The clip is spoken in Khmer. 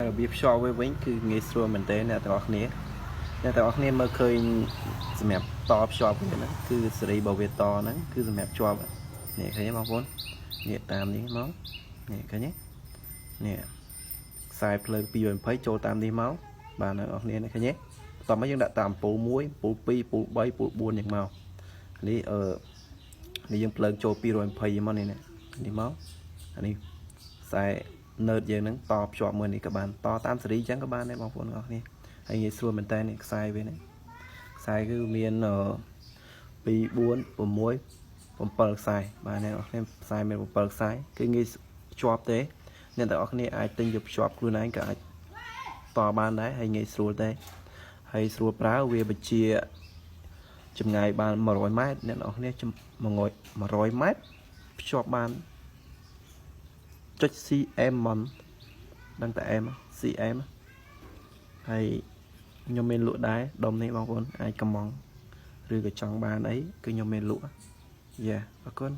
របៀបខ្យល់វិញគឺងាយស្រួលមែនទែនអ្នកទាំងអស់គ្នាមើលឃើញសម្រាប់តភ្ជាប់វាហ្នឹងគឺសេរីរបស់វាតហ្នឹងគឺសម្រាប់ជាប់នេះឃើញទេបងប្អូននេះតាមនេះមកនេះឃើញទេនេះខ្សែភ្លើង220ចូលតាមនេះមកបាទអ្នកទាំងអស់គ្នាឃើញទេបន្តមកយើងដាក់តាមពូល1ពូល2ពូល3ពូល4យ៉ាងមកនេះនេះយើងភ្លើងចូល220មកនេះមកអានេះខ្សែនើតយើងហ្នឹងតភ្ជាប់មួយនេះក៏បានតតាមសេរីចឹងក៏បានដែរបងប្អូនទាំងអស់គ្នាហើយងាយស្រួលមែនតើនេះខ្សែវាហ្នឹងខ្សែគឺមាន2 4 6 7ខ្សែបាទអ្នកនរគ្នាខ្សែមាន7ខ្សែគឺងាយភ្ជាប់ទេអ្នកទាំងអស់គ្នាអាចទិញយកភ្ជាប់ខ្លួនឯងក៏អាចតបានដែរហើយងាយស្រួលទេហើយស្រួលប្រើវាបញ្ជាចម្ងាយបាន100ម៉ែត្រអ្នកនរគ្នា100ម៉ែត្រភ្ជាប់បានចុច cm មិនដឹងតែ m cm ហើយខ្ញុំមានលក់ដែរដុំនេះបងប្អូនអាចកំងឬក៏ចង់បានអីគឺខ្ញុំមានលក់យ៉ាអរគុណ